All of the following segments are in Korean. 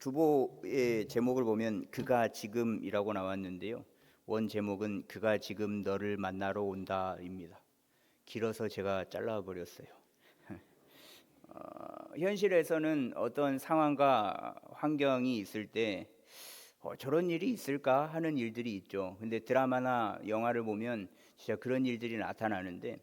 주보의 제목을 보면 그가 지금이라고 나왔는데요. 원 제목은 그가 지금 너를 만나러 온다입니다. 길어서 제가 잘라버렸어요. 현실에서는 어떤 상황과 환경이 있을 때 저런 일이 있을까 하는 일들이 있죠. 근데 드라마나 영화를 보면 진짜 그런 일들이 나타나는데,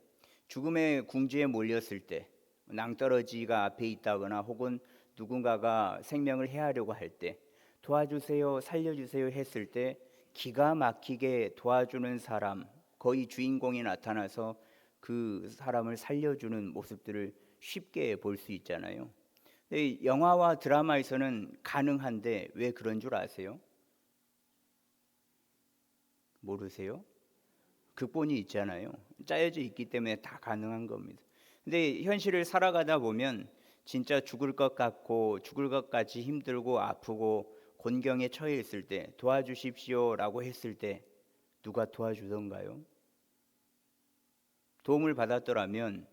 죽음의 궁지에 몰렸을 때, 낭떠러지가 앞에 있다거나 혹은 누군가가 생명을 해하려고 할 때, 도와주세요, 살려주세요 했을 때 기가 막히게 도와주는 사람, 거의 주인공이 나타나서 그 사람을 살려주는 모습들을 쉽게 볼 수 있잖아요. 근데 영화와 드라마에서는 가능한데 왜 그런 줄 아세요? 모르세요? 극본이 있잖아요. 짜여져 있기 때문에 다 가능한 겁니다. 근데 현실을 살아가다 보면 진짜 죽을 것 같고 죽을 것까지 힘들고 아프고 곤경에 처해 있을 때 도와주십시오라고 했을 때 누가 도와주던가요? 도움을 받았더라면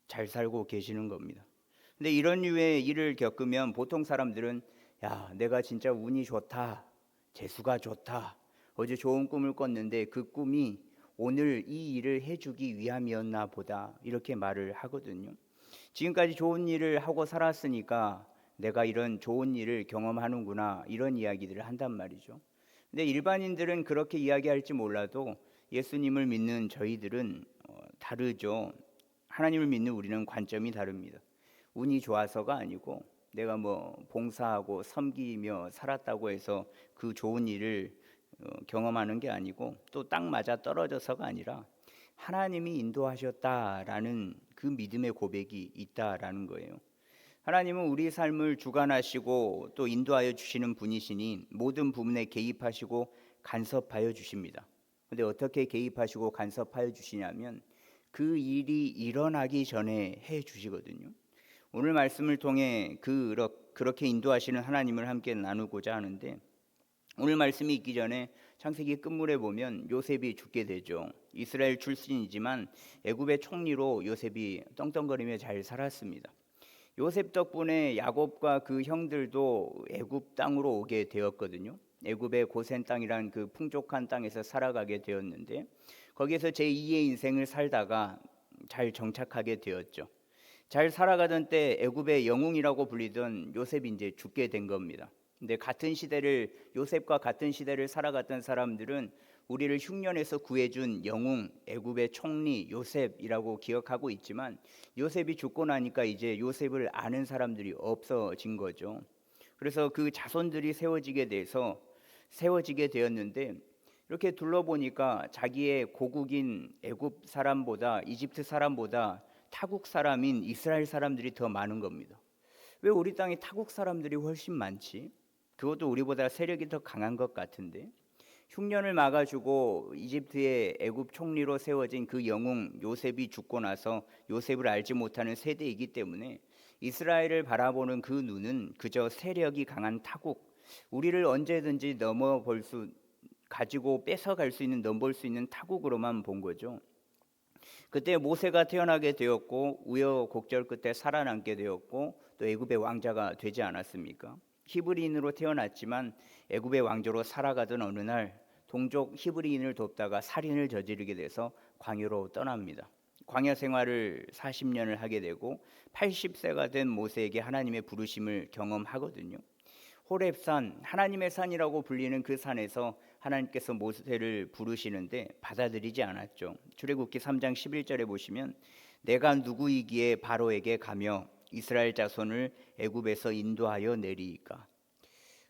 잘 살고 계시는 겁니다. 근데 이런 류의 일을 겪으면 보통 사람들은 야, 내가 진짜 운이 좋다. 재수가 좋다. 어제 좋은 꿈을 꿨는데 그 꿈이 오늘 이 일을 해주기 위함이었나 보다. 이렇게 말을 하거든요. 지금까지 좋은 일을 하고 살았으니까 내가 이런 좋은 일을 경험하는구나. 이런 이야기들을 한단 말이죠. 근데 일반인들은 그렇게 이야기할지 몰라도 예수님을 믿는 저희들은 다르죠. 하나님을 믿는 우리는 관점이 다릅니다. 운이 좋아서가 아니고 내가 봉사하고 섬기며 살았다고 해서 그 좋은 일을 경험하는 게 아니고 또 딱 맞아 떨어져서가 아니라 하나님이 인도하셨다라는 그 믿음의 고백이 있다라는 거예요. 하나님은 우리 삶을 주관하시고 또 인도하여 주시는 분이시니 모든 부분에 개입하시고 간섭하여 주십니다. 근데 어떻게 개입하시고 간섭하여 주시냐면 그 일이 일어나기 전에 해 주시거든요. 오늘 말씀을 통해 그렇게 인도하시는 하나님을 함께 나누고자 하는데, 오늘 말씀이 있기 전에 창세기 끝물에 보면 요셉이 죽게 되죠. 이스라엘 출신이지만 애굽의 총리로 요셉이 떵떵거리며 잘 살았습니다. 요셉 덕분에 야곱과 그 형들도 애굽 땅으로 오게 되었거든요. 애굽의 고센 땅이란 그 풍족한 땅에서 살아가게 되었는데, 거기에서 제2의 인생을 살다가 잘 정착하게 되었죠. 잘 살아가던 때 애굽의 영웅이라고 불리던 요셉이 이제 죽게 된 겁니다. 근데 요셉과 같은 시대를 살아갔던 사람들은 우리를 흉년에서 구해준 영웅 애굽의 총리 요셉이라고 기억하고 있지만, 요셉이 죽고 나니까 이제 요셉을 아는 사람들이 없어진 거죠. 그래서 그 자손들이 세워지게 되었는데, 이렇게 둘러보니까 자기의 고국인 애굽 사람보다, 이집트 사람보다 타국 사람인 이스라엘 사람들이 더 많은 겁니다. 왜 우리 땅에 타국 사람들이 훨씬 많지? 그것도 우리보다 세력이 더 강한 것 같은데. 흉년을 막아주고 이집트의 애굽 총리로 세워진 그 영웅 요셉이 죽고 나서 요셉을 알지 못하는 세대이기 때문에 이스라엘을 바라보는 그 눈은 그저 세력이 강한 타국, 우리를 언제든지 가지고 뺏어갈 수 있는, 넘볼 수 있는 타국으로만 본 거죠. 그때 모세가 태어나게 되었고 우여곡절 끝에 살아남게 되었고 또 애굽의 왕자가 되지 않았습니까? 히브리인으로 태어났지만 애굽의 왕조로 살아가던 어느 날 동족 히브리인을 돕다가 살인을 저지르게 돼서 광야로 떠납니다. 광야 생활을 40년을 하게 되고 80세가 된 모세에게 하나님의 부르심을 경험하거든요. 호렙산, 하나님의 산이라고 불리는 그 산에서 하나님께서 모세를 부르시는데 받아들이지 않았죠. 출애굽기 3장 11절에 보시면 내가 누구이기에 바로에게 가며 이스라엘 자손을 애굽에서 인도하여 내리이까.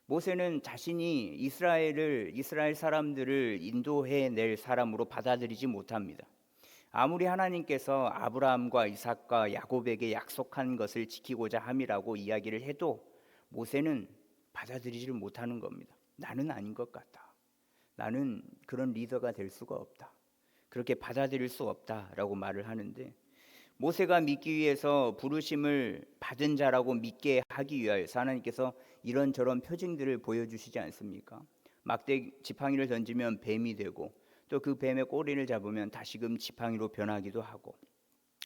모세는 자신이 이스라엘 사람들을 인도해 낼 사람으로 받아들이지 못합니다. 아무리 하나님께서 아브라함과 이삭과 야곱에게 약속한 것을 지키고자 함이라고 이야기를 해도 모세는 받아들이지를 못하는 겁니다. 나는 아닌 것 같다. 나는 그런 리더가 될 수가 없다. 그렇게 받아들일 수 없다라고 말을 하는데, 모세가 믿기 위해서 부르심을 받은 자라고 믿게 하기 위하여서 하나님께서 이런저런 표징들을 보여주시지 않습니까? 막대 지팡이를 던지면 뱀이 되고 또 그 뱀의 꼬리를 잡으면 다시금 지팡이로 변하기도 하고,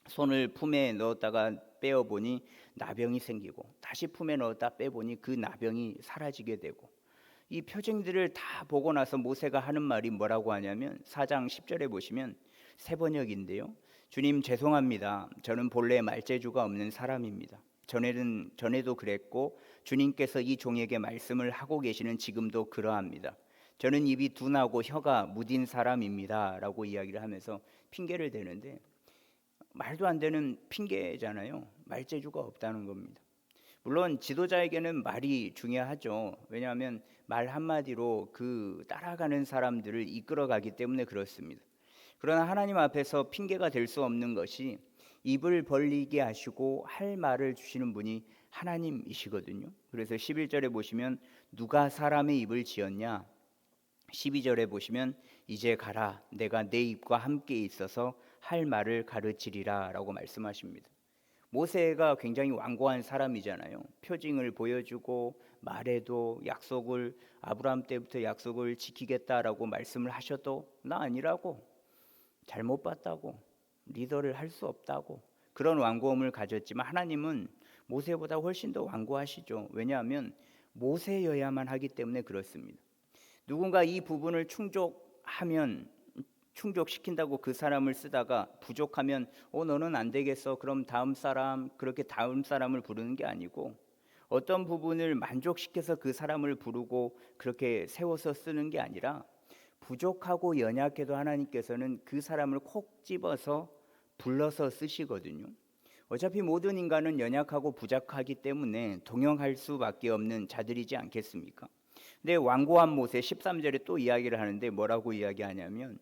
손을 품에 넣었다가 빼어보니 나병이 생기고 다시 품에 넣었다 빼보니 그 나병이 사라지게 되고, 이 표징들을 다 보고 나서 모세가 하는 말이 뭐라고 하냐면 4장 10절에 보시면 새 번역인데요. 주님 죄송합니다. 저는 본래 말재주가 없는 사람입니다. 전에도 그랬고 주님께서 이 종에게 말씀을 하고 계시는 지금도 그러합니다. 저는 입이 둔하고 혀가 무딘 사람입니다 라고 이야기를 하면서 핑계를 대는데, 말도 안 되는 핑계잖아요. 말재주가 없다는 겁니다. 물론 지도자에게는 말이 중요하죠. 왜냐하면 말 한마디로 그 따라가는 사람들을 이끌어가기 때문에 그렇습니다. 그러나 하나님 앞에서 핑계가 될 수 없는 것이 입을 벌리게 하시고 할 말을 주시는 분이 하나님이시거든요. 그래서 11절에 보시면 누가 사람의 입을 지었냐, 12절에 보시면 이제 가라, 내가 내 입과 함께 있어서 할 말을 가르치리라 라고 말씀하십니다. 모세가 굉장히 완고한 사람이잖아요. 표징을 보여주고 말해도 약속을, 아브라함 때부터 약속을 지키겠다라고 말씀을 하셔도 나 아니라고, 잘못 봤다고, 리더를 할 수 없다고, 그런 완고함을 가졌지만 하나님은 모세보다 훨씬 더 완고하시죠. 왜냐하면 모세여야만 하기 때문에 그렇습니다. 누군가 이 부분을 충족시킨다고 그 사람을 쓰다가 부족하면 너는 안 되겠어, 그럼 다음 사람, 그렇게 다음 사람을 부르는 게 아니고, 어떤 부분을 만족시켜서 그 사람을 부르고 그렇게 세워서 쓰는 게 아니라, 부족하고 연약해도 하나님께서는 그 사람을 콕 집어서 불러서 쓰시거든요. 어차피 모든 인간은 연약하고 부족하기 때문에 동행할 수밖에 없는 자들이지 않겠습니까? 근데 완고한 모세 13절에 또 이야기를 하는데 뭐라고 이야기하냐면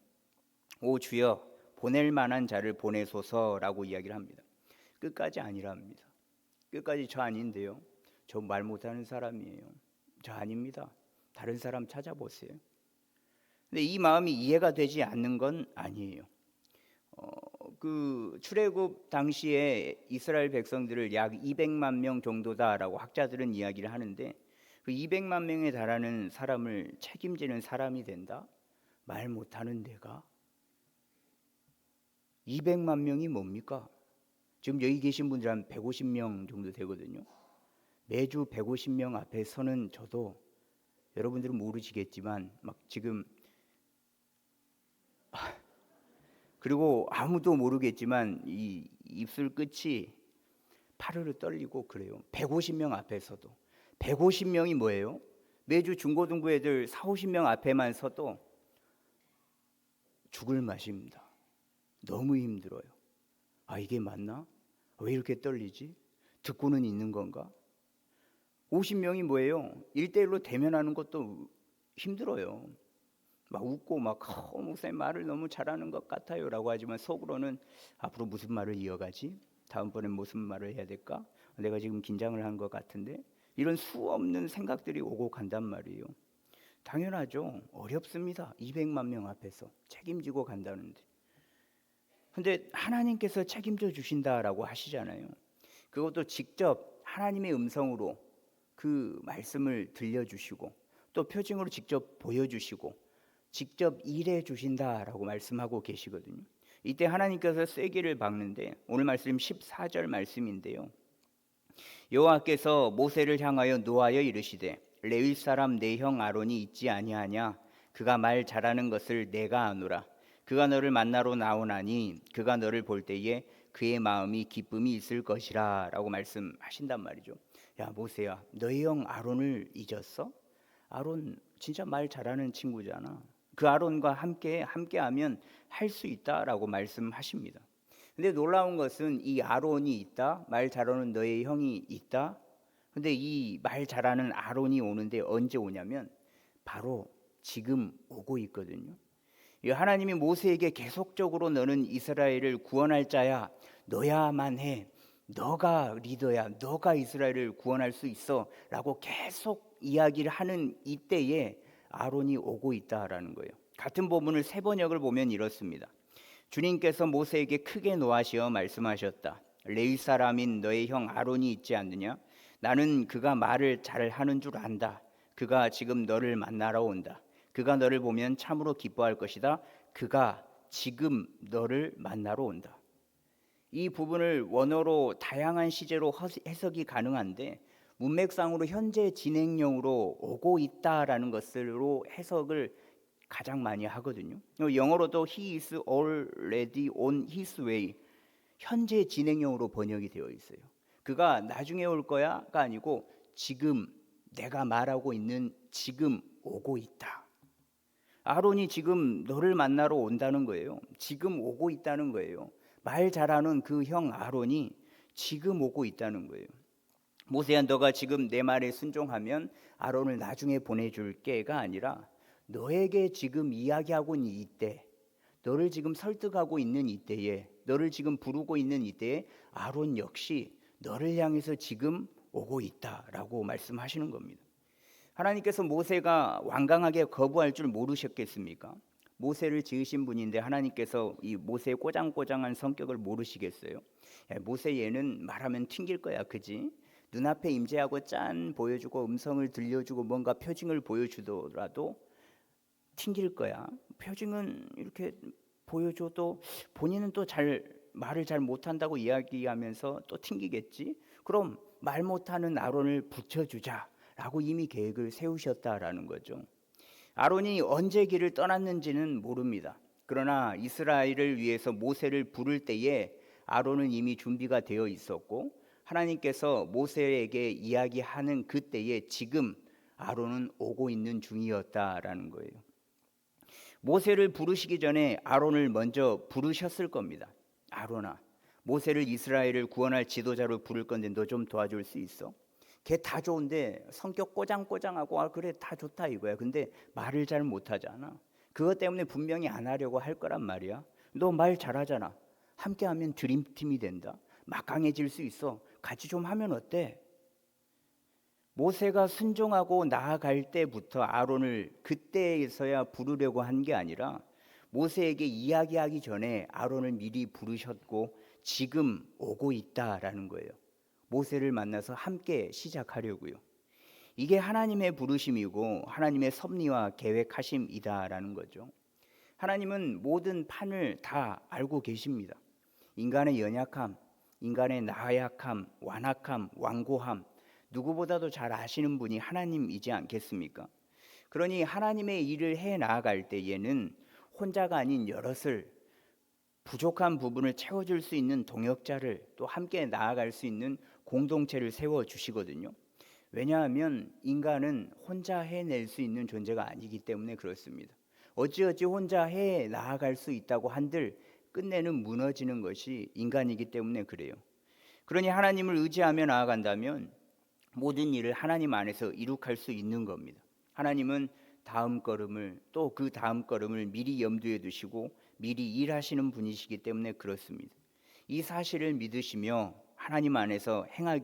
오 주여 보낼 만한 자를 보내소서라고 이야기를 합니다. 끝까지 아니랍니다. 끝까지 저 아닌데요. 저 말 못하는 사람이에요. 저 아닙니다. 다른 사람 찾아보세요. 근데 이 마음이 이해가 되지 않는 건 아니에요. 그 출애굽 당시에 이스라엘 백성들을 약 200만 명 정도다라고 학자들은 이야기를 하는데, 그 200만 명에 달하는 사람을 책임지는 사람이 된다? 말 못하는 내가? 200만 명이 뭡니까? 지금 여기 계신 분들 한 150명 정도 되거든요. 매주 150명 앞에 서는 저도, 여러분들은 모르시겠지만 막 지금, 그리고 아무도 모르겠지만 이 입술 끝이 파르르 떨리고 그래요. 150명 앞에서도. 150명이 뭐예요? 매주 중고등부 애들 4, 50명 앞에만 서도 죽을 맛입니다. 너무 힘들어요. 이게 맞나? 왜 이렇게 떨리지? 듣고는 있는 건가? 50명이 뭐예요? 1대1로 대면하는 것도 힘들어요. 막 웃고 막 목사님 말을 너무 잘하는 것 같아요 라고 하지만 속으로는 앞으로 무슨 말을 이어가지? 다음번엔 무슨 말을 해야 될까? 내가 지금 긴장을 한 것 같은데, 이런 수 없는 생각들이 오고 간단 말이에요. 당연하죠. 어렵습니다. 200만 명 앞에서 책임지고 간다는데. 근데 하나님께서 책임져 주신다라고 하시잖아요. 그것도 직접 하나님의 음성으로 그 말씀을 들려주시고 또 표징으로 직접 보여주시고 직접 일해 주신다라고 말씀하고 계시거든요. 이때 하나님께서 쐐기를 박는데, 오늘 말씀 14절 말씀인데요. 여호와께서 모세를 향하여 노하여 이르시되 레위 사람 내 형 아론이 있지 아니하냐? 그가 말 잘하는 것을 내가 아노라. 그가 너를 만나러 나오나니 그가 너를 볼 때에 그의 마음이 기쁨이 있을 것이라 라고 말씀하신단 말이죠. 야 모세야, 너희 형 아론을 잊었어? 아론 진짜 말 잘하는 친구잖아. 그 아론과 함께하면 할 수 있다라고 말씀하십니다. 근데 놀라운 것은 이 아론이 있다, 말 잘하는 너의 형이 있다. 근데 이 말 잘하는 아론이 오는데 언제 오냐면 바로 지금 오고 있거든요. 하나님이 모세에게 계속적으로 너는 이스라엘을 구원할 자야, 너야만 해, 너가 리더야, 너가 이스라엘을 구원할 수 있어 라고 계속 이야기를 하는 이때에 아론이 오고 있다라는 거예요. 같은 본문을 세 번역을 보면 이렇습니다. 주님께서 모세에게 크게 노하시어 말씀하셨다. 레위 사람인 너의 형 아론이 있지 않느냐? 나는 그가 말을 잘 하는 줄 안다. 그가 지금 너를 만나러 온다. 그가 너를 보면 참으로 기뻐할 것이다. 그가 지금 너를 만나러 온다. 이 부분을 원어로 다양한 시제로 해석이 가능한데 문맥상으로 현재 진행형으로 오고 있다라는 것으로 해석을 가장 많이 하거든요. 영어로도 he is already on his way, 현재 진행형으로 번역이 되어 있어요. 그가 나중에 올 거야가 아니고 지금, 내가 말하고 있는 지금 오고 있다. 아론이 지금 너를 만나러 온다는 거예요. 지금 오고 있다는 거예요. 말 잘하는 그 형 아론이 지금 오고 있다는 거예요. 모세야, 너가 지금 내 말에 순종하면 아론을 나중에 보내줄게가 아니라 너에게 지금 이야기하고 있는 이때, 너를 지금 설득하고 있는 이때에, 너를 지금 부르고 있는 이때에 아론 역시 너를 향해서 지금 오고 있다라고 말씀하시는 겁니다. 하나님께서 모세가 완강하게 거부할 줄 모르셨겠습니까? 모세를 지으신 분인데 하나님께서 이 모세의 꼬장꼬장한 성격을 모르시겠어요? 야, 모세 얘는 말하면 튕길 거야, 그지? 눈앞에 임재하고 짠 보여주고 음성을 들려주고 뭔가 표징을 보여주더라도 튕길 거야. 표징은 이렇게 보여줘도 본인은 또 말을 잘 못한다고 이야기하면서 또 튕기겠지. 그럼 말 못하는 아론을 붙여주자라고 이미 계획을 세우셨다라는 거죠. 아론이 언제 길을 떠났는지는 모릅니다. 그러나 이스라엘을 위해서 모세를 부를 때에 아론은 이미 준비가 되어 있었고 하나님께서 모세에게 이야기하는 그때에 지금 아론은 오고 있는 중이었다라는 거예요. 모세를 부르시기 전에 아론을 먼저 부르셨을 겁니다. 아론아, 모세를 이스라엘을 구원할 지도자로 부를 건데 너 좀 도와줄 수 있어? 걔 다 좋은데 성격 꼬장꼬장하고 그래 다 좋다 이거야. 근데 말을 잘 못하잖아. 그것 때문에 분명히 안 하려고 할 거란 말이야. 너 말 잘하잖아. 함께하면 드림팀이 된다. 막강해질 수 있어. 같이 좀 하면 어때? 모세가 순종하고 나아갈 때부터 아론을 그때에서야 부르려고 한 게 아니라 모세에게 이야기하기 전에 아론을 미리 부르셨고 지금 오고 있다라는 거예요. 모세를 만나서 함께 시작하려고요. 이게 하나님의 부르심이고 하나님의 섭리와 계획하심이다라는 거죠. 하나님은 모든 판을 다 알고 계십니다. 인간의 연약함, 인간의 나약함, 완악함, 완고함, 누구보다도 잘 아시는 분이 하나님이지 않겠습니까? 그러니 하나님의 일을 해 나아갈 때에는 혼자가 아닌 여럿을, 부족한 부분을 채워줄 수 있는 동역자를, 또 함께 나아갈 수 있는 공동체를 세워주시거든요. 왜냐하면 인간은 혼자 해낼 수 있는 존재가 아니기 때문에 그렇습니다. 어찌어찌 혼자 해 나아갈 수 있다고 한들 끝내는 무너지는 것이 인간이기 때문에 그래요. 그러니 하나님을 의지하며 나아간다면 모든 일을 하나님 안에서 이룩할 수 있는 겁니다. 하나님은 다음 걸음을, 또 그 다음 걸음을 미리 염두에 두시고 미리 일하시는 분이시기 때문에 그렇습니다. 이 사실을 믿으시며 하나님 안에서 행할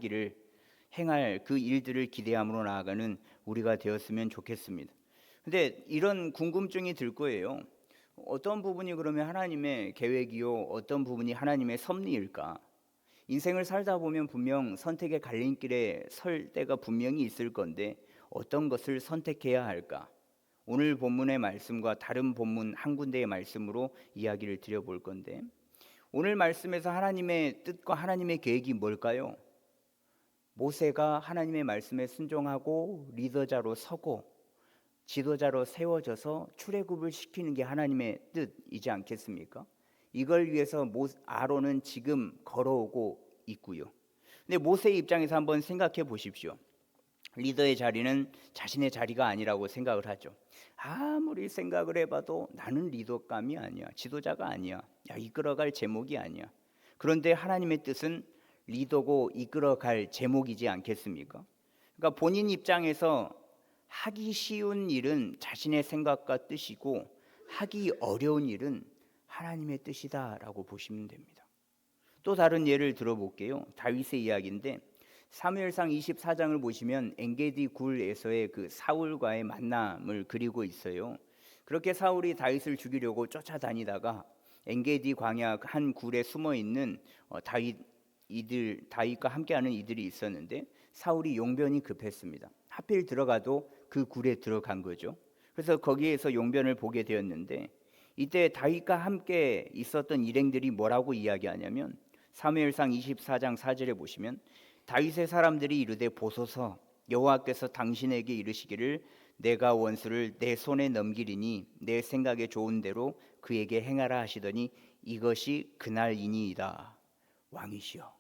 그 일들을 기대함으로 나아가는 우리가 되었으면 좋겠습니다. 근데 이런 궁금증이 들 거예요. 어떤 부분이 그러면 하나님의 계획이요, 어떤 부분이 하나님의 섭리일까? 인생을 살다 보면 분명 선택의 갈림길에 설 때가 분명히 있을 건데 어떤 것을 선택해야 할까? 오늘 본문의 말씀과 다른 본문 한 군데의 말씀으로 이야기를 드려볼 건데, 오늘 말씀에서 하나님의 뜻과 하나님의 계획이 뭘까요? 모세가 하나님의 말씀에 순종하고 리더자로 서고 지도자로 세워져서 출애굽을 시키는 게 하나님의 뜻이지 않겠습니까? 이걸 위해서 아론은 지금 걸어오고 있고요. 근데 모세의 입장에서 한번 생각해 보십시오. 리더의 자리는 자신의 자리가 아니라고 생각을 하죠. 아무리 생각을 해봐도 나는 리더감이 아니야, 지도자가 아니야, 이끌어갈 제목이 아니야. 그런데 하나님의 뜻은 리더고 이끌어갈 제목이지 않겠습니까? 그러니까 본인 입장에서 하기 쉬운 일은 자신의 생각과 뜻이고 하기 어려운 일은 하나님의 뜻이다라고 보시면 됩니다. 또 다른 예를 들어볼게요. 다윗의 이야기인데 사무엘상 24장을 보시면 엔게디 굴에서의 그 사울과의 만남을 그리고 있어요. 그렇게 사울이 다윗을 죽이려고 쫓아다니다가 엔게디 광야 한 굴에 숨어 있는 다윗과 함께하는 이들이 있었는데 사울이 용변이 급했습니다. 하필 들어가도 그 굴에 들어간 거죠. 그래서 거기에서 용변을 보게 되었는데 이때 다윗과 함께 있었던 일행들이 뭐라고 이야기하냐면 사무엘상 24장 4절에 보시면 다윗의 사람들이 이르되 보소서 여호와께서 당신에게 이르시기를 내가 원수를 내 손에 넘기리니 내 생각에 좋은 대로 그에게 행하라 하시더니 이것이 그날이니이다. 왕이시여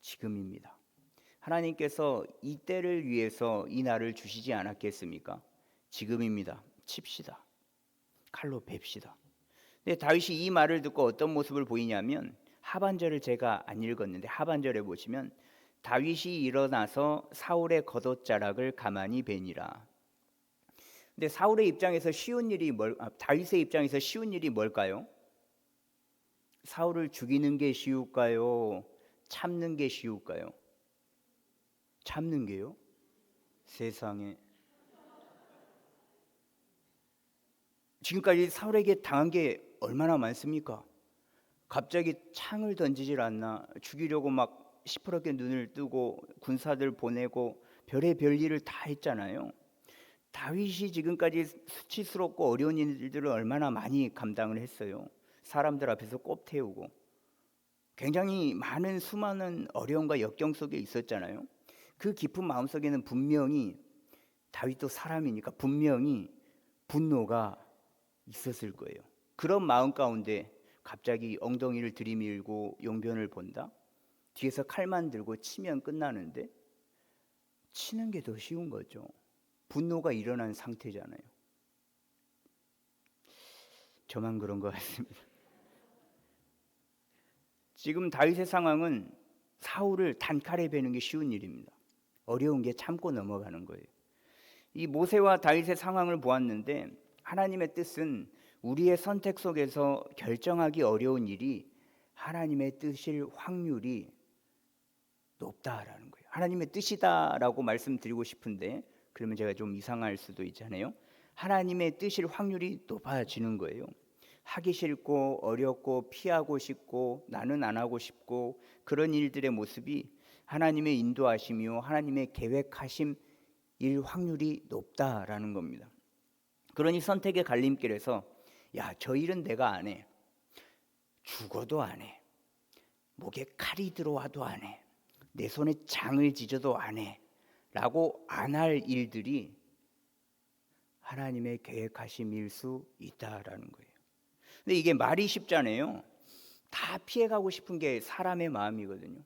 지금입니다. 하나님께서 이 때를 위해서 이 날을 주시지 않았겠습니까? 지금입니다. 칩시다. 칼로 뵙시다. 근데 다윗이 이 말을 듣고 어떤 모습을 보이냐면 하반절을 제가 안 읽었는데 하반절에 보시면 다윗이 일어나서 사울의 겉옷자락을 가만히 베니라. 근데 사울의 입장에서 다윗의 입장에서 쉬운 일이 뭘까요? 사울을 죽이는 게 쉬울까요? 참는 게 쉬울까요? 참는 게요? 세상에. 지금까지 사울에게 당한 게 얼마나 많습니까? 갑자기 창을 던지질 않나, 죽이려고 막 시퍼렇게 눈을 뜨고 군사들 보내고 별의별 일을 다 했잖아요. 다윗이 지금까지 수치스럽고 어려운 일들을 얼마나 많이 감당을 했어요. 사람들 앞에서 꼽 태우고 굉장히 많은 수많은 어려움과 역경 속에 있었잖아요. 그 깊은 마음속에는 분명히 다윗도 사람이니까 분명히 분노가 있었을 거예요. 그런 마음 가운데 갑자기 엉덩이를 들이밀고 용변을 본다? 뒤에서 칼만 들고 치면 끝나는데 치는 게 더 쉬운 거죠. 분노가 일어난 상태잖아요. 저만 그런 것 같습니다. 지금 다윗의 상황은 사울을 단칼에 베는 게 쉬운 일입니다. 어려운 게 참고 넘어가는 거예요. 이 모세와 다윗의 상황을 보았는데 하나님의 뜻은 우리의 선택 속에서 결정하기 어려운 일이 하나님의 뜻일 확률이 높다라는 거예요. 하나님의 뜻이다라고 말씀드리고 싶은데 그러면 제가 좀 이상할 수도 있잖아요. 하나님의 뜻일 확률이 높아지는 거예요. 하기 싫고 어렵고 피하고 싶고 나는 안 하고 싶고 그런 일들의 모습이 하나님의 인도하심이요 하나님의 계획하심 일 확률이 높다라는 겁니다. 그러니 선택의 갈림길에서 야, 저 일은 내가 안 해. 죽어도 안 해. 목에 칼이 들어와도 안 해. 내 손에 장을 지져도 안 해. 라고 안 할 일들이 하나님의 계획하심일 수 있다라는 거예요. 근데 이게 말이 쉽잖아요. 다 피해가고 싶은 게 사람의 마음이거든요.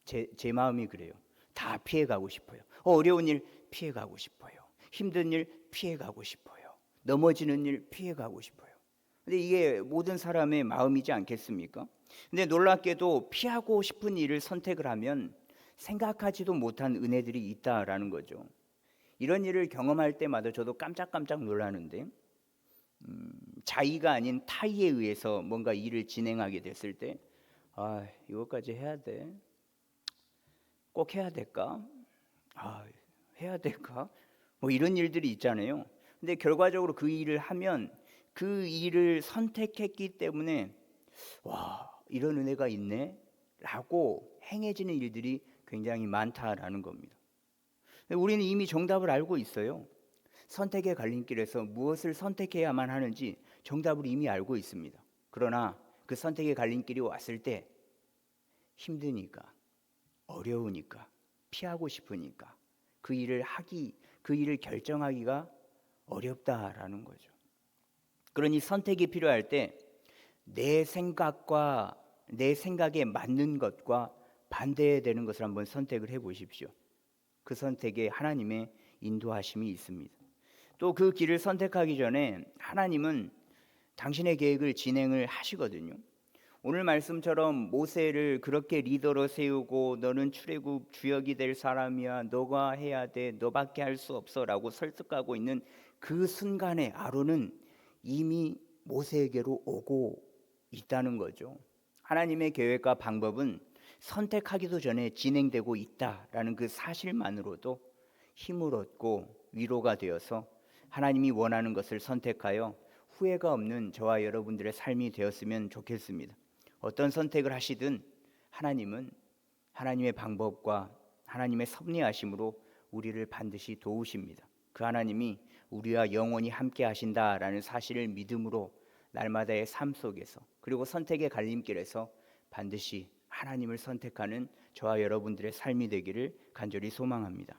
제 마음이 그래요. 다 피해가고 싶어요. 어려운 일 피해가고 싶어요. 힘든 일 피해가고 싶어요. 넘어지는 일 피해가고 싶어요. 근데 이게 모든 사람의 마음이지 않겠습니까? 근데 놀랍게도 피하고 싶은 일을 선택을 하면 생각하지도 못한 은혜들이 있다라는 거죠. 이런 일을 경험할 때마다 저도 깜짝깜짝 놀라는데 자의가 아닌 타의에 의해서 뭔가 일을 진행하게 됐을 때 이것까지 해야 돼? 꼭 해야 될까? 해야 될까? 뭐 이런 일들이 있잖아요. 근데 결과적으로 그 일을 하면 그 일을 선택했기 때문에 와, 이런 은혜가 있네 라고 행해지는 일들이 굉장히 많다라는 겁니다. 우리는 이미 정답을 알고 있어요. 선택의 갈림길에서 무엇을 선택해야만 하는지 정답을 이미 알고 있습니다. 그러나 그 선택의 갈림길이 왔을 때 힘드니까, 어려우니까, 피하고 싶으니까 그 일을 결정하기가 어렵다라는 거죠. 그러니 선택이 필요할 때 내 생각과 내 생각에 맞는 것과 반대되는 것을 한번 선택을 해 보십시오. 그 선택에 하나님의 인도하심이 있습니다. 또 그 길을 선택하기 전에 하나님은 당신의 계획을 진행을 하시거든요. 오늘 말씀처럼 모세를 그렇게 리더로 세우고 너는 출애굽 주역이 될 사람이야, 너가 해야 돼, 너밖에 할 수 없어 라고 설득하고 있는 그 순간에 아론은 이미 모세에게로 오고 있다는 거죠. 하나님의 계획과 방법은 선택하기도 전에 진행되고 있다라는 그 사실만으로도 힘을 얻고 위로가 되어서 하나님이 원하는 것을 선택하여 후회가 없는 저와 여러분들의 삶이 되었으면 좋겠습니다. 어떤 선택을 하시든 하나님은 하나님의 방법과 하나님의 섭리하심으로 우리를 반드시 도우십니다. 그 하나님이 우리와 영원히 함께 하신다라는 사실을 믿음으로 날마다의 삶 속에서 그리고 선택의 갈림길에서 반드시 하나님을 선택하는 저와 여러분들의 삶이 되기를 간절히 소망합니다.